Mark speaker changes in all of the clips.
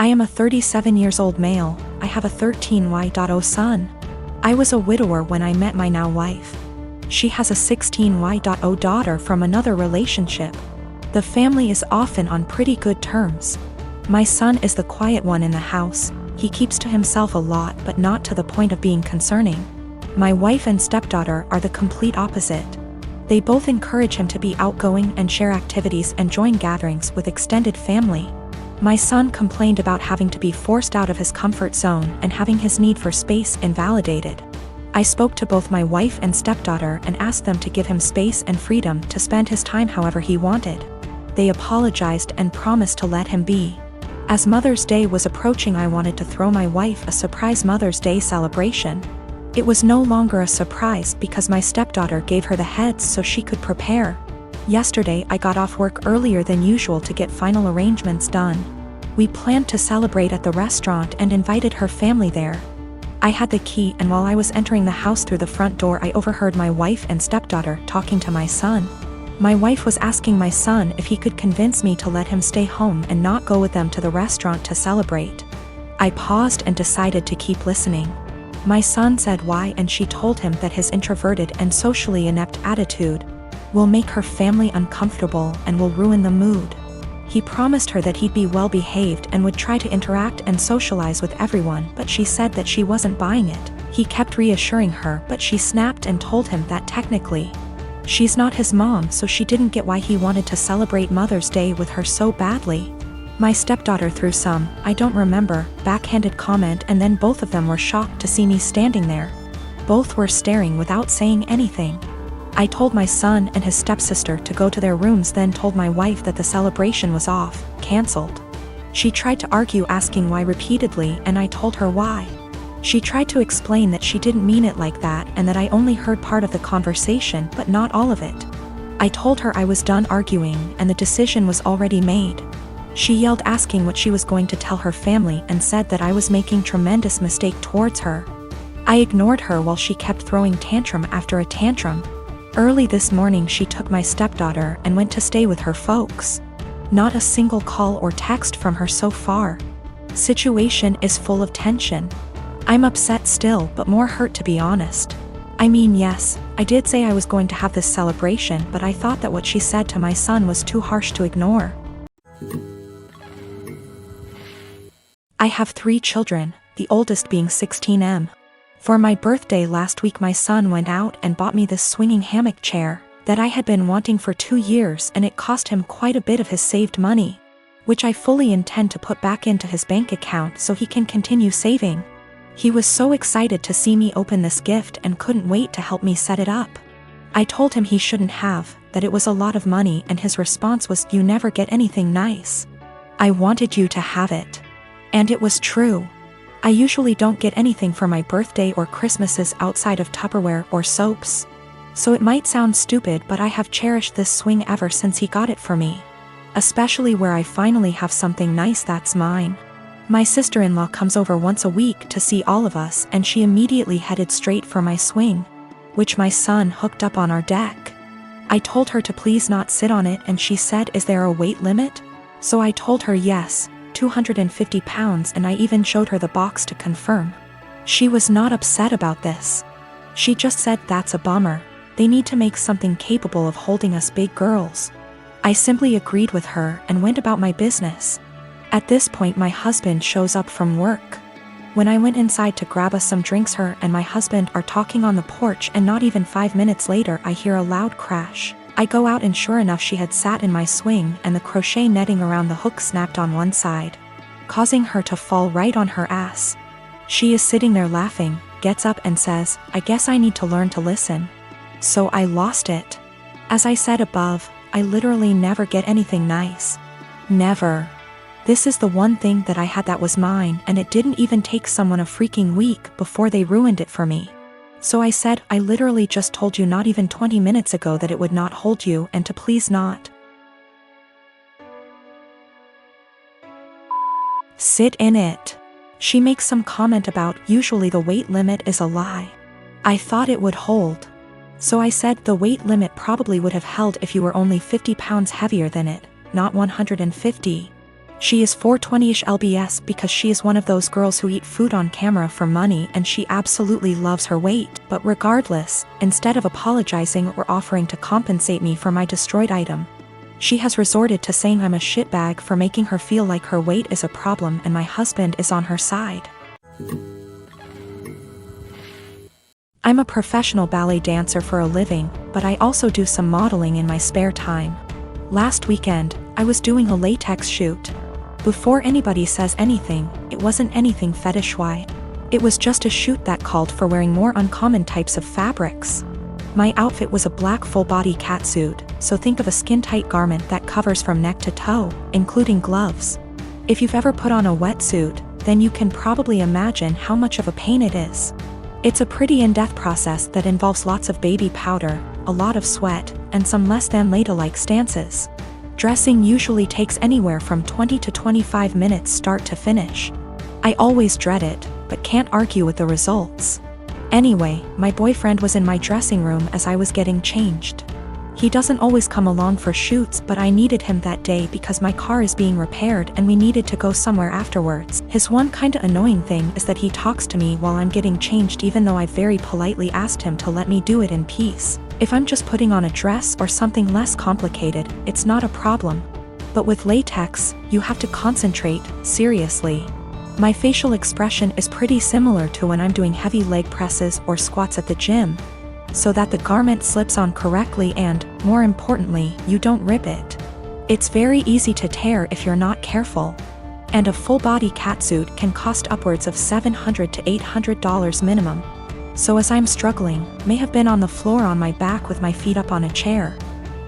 Speaker 1: I am a 37 years old male. I have a 13Y.0 son. I was a widower when I met my now wife. She has a 16Y.0 daughter from another relationship. The family is often on pretty good terms. My son is the quiet one in the house. He keeps to himself a lot, but not to the point of being concerning. My wife and stepdaughter are the complete opposite. They both encourage him to be outgoing and share activities and join gatherings with extended family. My son complained about having to be forced out of his comfort zone and having his need for space invalidated. I spoke to both my wife and stepdaughter and asked them to give him space and freedom to spend his time however he wanted. They apologized and promised to let him be. As Mother's Day was approaching, I wanted to throw my wife a surprise Mother's Day celebration. It was no longer a surprise because my stepdaughter gave her the heads so she could prepare. Yesterday I got off work earlier than usual to get final arrangements done. We planned to celebrate at the restaurant and invited her family there. I had the key, and while I was entering the house through the front door, I overheard my wife and stepdaughter talking to my son. My wife was asking my son if he could convince me to let him stay home and not go with them to the restaurant to celebrate. I paused and decided to keep listening. My son said why, and she told him that his introverted and socially inept attitude will make her family uncomfortable and will ruin the mood. He promised her that he'd be well behaved and would try to interact and socialize with everyone, but she said that she wasn't buying it. He kept reassuring her, but she snapped and told him that technically she's not his mom, so she didn't get why he wanted to celebrate Mother's Day with her so badly. My stepdaughter threw some, I don't remember, backhanded comment, and then both of them were shocked to see me standing there. Both were staring without saying anything. I told my son and his stepsister to go to their rooms, then told my wife that the celebration was off, cancelled. She tried to argue, asking why repeatedly, and I told her why. She tried to explain that she didn't mean it like that and that I only heard part of the conversation but not all of it. I told her I was done arguing and the decision was already made. She yelled, asking what she was going to tell her family, and said that I was making tremendous mistake towards her. I ignored her while she kept throwing tantrum after a tantrum. Early this morning she took my stepdaughter and went to stay with her folks. Not a single call or text from her so far. Situation is full of tension. I'm upset still, but more hurt, to be honest. I mean, yes, I did say I was going to have this celebration, but I thought that what she said to my son was too harsh to ignore. I have 3 children, the oldest being 16M. For my birthday last week, my son went out and bought me this swinging hammock chair that I had been wanting for 2 years, and it cost him quite a bit of his saved money, which I fully intend to put back into his bank account so he can continue saving. He was so excited to see me open this gift and couldn't wait to help me set it up. I told him he shouldn't have, that it was a lot of money, and his response was, "You never get anything nice. I wanted you to have it." And it was true. I usually don't get anything for my birthday or Christmases outside of Tupperware or soaps. So it might sound stupid, but I have cherished this swing ever since he got it for me. Especially where I finally have something nice that's mine. My sister-in-law comes over once a week to see all of us, and she immediately headed straight for my swing, which my son hooked up on our deck. I told her to please not sit on it, and she said, "Is there a weight limit?" So I told her yes, 250 pounds, and I even showed her the box to confirm. She was not upset about this. She just said, "That's a bummer. They need to make something capable of holding us big girls." I simply agreed with her and went about my business. At this point my husband shows up from work. When I went inside to grab us some drinks, her and my husband are talking on the porch, and not even 5 minutes later I hear a loud crash. I go out, and sure enough she had sat in my swing and the crochet netting around the hook snapped on one side, causing her to fall right on her ass. She is sitting there laughing, gets up and says, "I guess I need to learn to listen." So I lost it. As I said above, I literally never get anything nice. Never. This is the one thing that I had that was mine, and it didn't even take someone a freaking week before they ruined it for me. So I said, "I literally just told you not even 20 minutes ago that it would not hold you, and to please not sit in it." She makes some comment about, "Usually the weight limit is a lie." I thought it would hold. So I said, "The weight limit probably would have held if you were only 50 pounds heavier than it, not 150. She is 420-ish lbs because she is one of those girls who eat food on camera for money, and she absolutely loves her weight. But regardless, instead of apologizing or offering to compensate me for my destroyed item, she has resorted to saying I'm a shitbag for making her feel like her weight is a problem and my husband is on her side. I'm a professional ballet dancer for a living, but I also do some modeling in my spare time. Last weekend, I was doing a latex shoot. Before anybody says anything, it wasn't anything fetish-wise. It was just a shoot that called for wearing more uncommon types of fabrics. My outfit was a black full-body catsuit, so think of a skin-tight garment that covers from neck to toe, including gloves. If you've ever put on a wetsuit, then you can probably imagine how much of a pain it is. It's a pretty in-depth process that involves lots of baby powder, a lot of sweat, and some less than ladylike stances. Dressing usually takes anywhere from 20 to 25 minutes start to finish. I always dread it, but can't argue with the results. Anyway, my boyfriend was in my dressing room as I was getting changed. He doesn't always come along for shoots, but I needed him that day because my car is being repaired and we needed to go somewhere afterwards. His one kinda annoying thing is that he talks to me while I'm getting changed, even though I very politely asked him to let me do it in peace. If I'm just putting on a dress or something less complicated, it's not a problem. But with latex, you have to concentrate, seriously. My facial expression is pretty similar to when I'm doing heavy leg presses or squats at the gym, so that the garment slips on correctly and, more importantly, you don't rip it. It's very easy to tear if you're not careful. And a full-body catsuit can cost upwards of $700 to $800 minimum. So as I'm struggling, may have been on the floor on my back with my feet up on a chair,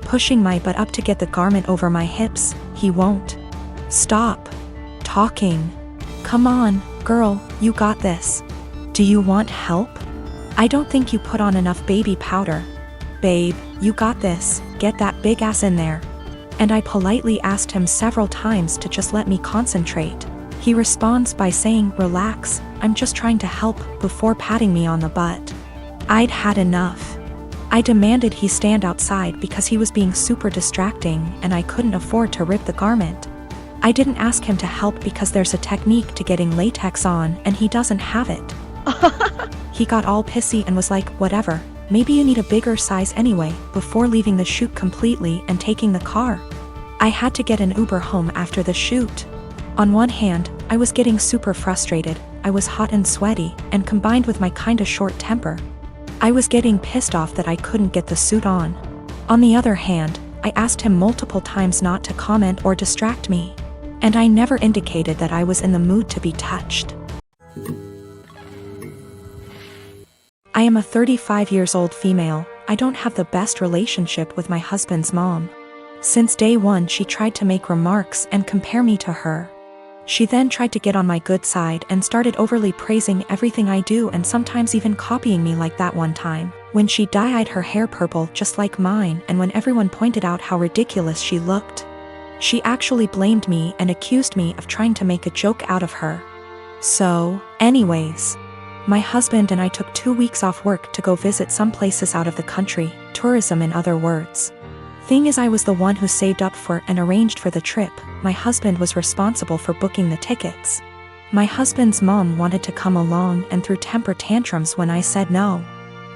Speaker 1: pushing my butt up to get the garment over my hips, he won't stop talking. Come on, girl, you got this. Do you want help? I don't think you put on enough baby powder. Babe, you got this, get that big ass in there. And I politely asked him several times to just let me concentrate. He responds by saying, relax, I'm just trying to help, before patting me on the butt. I'd had enough. I demanded he stand outside because he was being super distracting and I couldn't afford to rip the garment. I didn't ask him to help because there's a technique to getting latex on and he doesn't have it. He got all pissy and was like, whatever, maybe you need a bigger size anyway, before leaving the shoot completely and taking the car. I had to get an Uber home after the shoot. On one hand, I was getting super frustrated, I was hot and sweaty, and combined with my kinda short temper, I was getting pissed off that I couldn't get the suit on. On the other hand, I asked him multiple times not to comment or distract me. And I never indicated that I was in the mood to be touched. I am a 35-year-old female. I don't have the best relationship with my husband's mom. Since day one, she tried to make remarks and compare me to her. She then tried to get on my good side and started overly praising everything I do and sometimes even copying me, like that one time when she dyed her hair purple just like mine, and when everyone pointed out how ridiculous she looked. She actually blamed me and accused me of trying to make a joke out of her. So, anyways, my husband and I took 2 weeks off work to go visit some places out of the country, tourism in other words. Thing is, I was the one who saved up for and arranged for the trip. My husband was responsible for booking the tickets. My husband's mom wanted to come along and threw temper tantrums when I said no.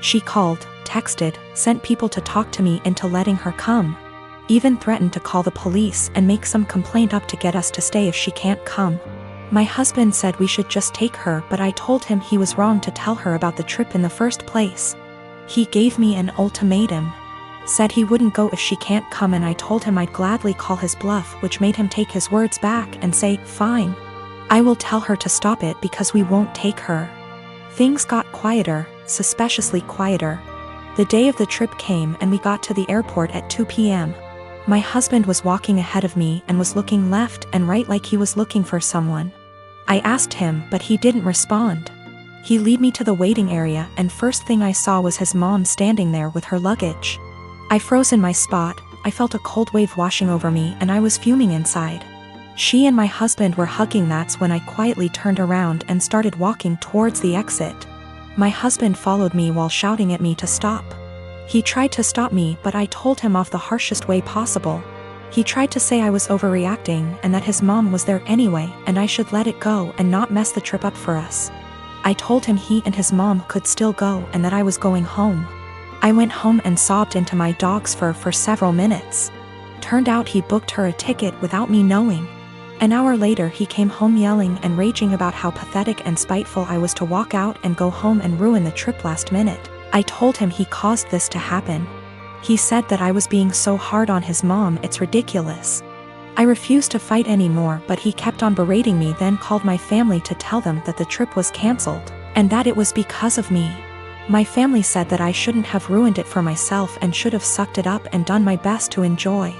Speaker 1: She called, texted, sent people to talk to me into letting her come. Even threatened to call the police and make some complaint up to get us to stay if she can't come. My husband said we should just take her, but I told him he was wrong to tell her about the trip in the first place. He gave me an ultimatum. Said he wouldn't go if she can't come, and I told him I'd gladly call his bluff, which made him take his words back and say, fine. I will tell her to stop it because we won't take her. Things got quieter, suspiciously quieter. The day of the trip came and we got to the airport at 2 p.m. My husband was walking ahead of me and was looking left and right like he was looking for someone. I asked him, but he didn't respond. He led me to the waiting area, and first thing I saw was his mom standing there with her luggage. I froze in my spot. I felt a cold wave washing over me and I was fuming inside. She and my husband were hugging. That's when I quietly turned around and started walking towards the exit. My husband followed me while shouting at me to stop. He tried to stop me, but I told him off the harshest way possible. He tried to say I was overreacting and that his mom was there anyway and I should let it go and not mess the trip up for us. I told him he and his mom could still go and that I was going home. I went home and sobbed into my dog's fur for several minutes. Turned out he booked her a ticket without me knowing. An hour later he came home yelling and raging about how pathetic and spiteful I was to walk out and go home and ruin the trip last minute. I told him he caused this to happen. He said that I was being so hard on his mom, it's ridiculous. I refused to fight anymore, but he kept on berating me, then called my family to tell them that the trip was cancelled, and that it was because of me. My family said that I shouldn't have ruined it for myself and should have sucked it up and done my best to enjoy.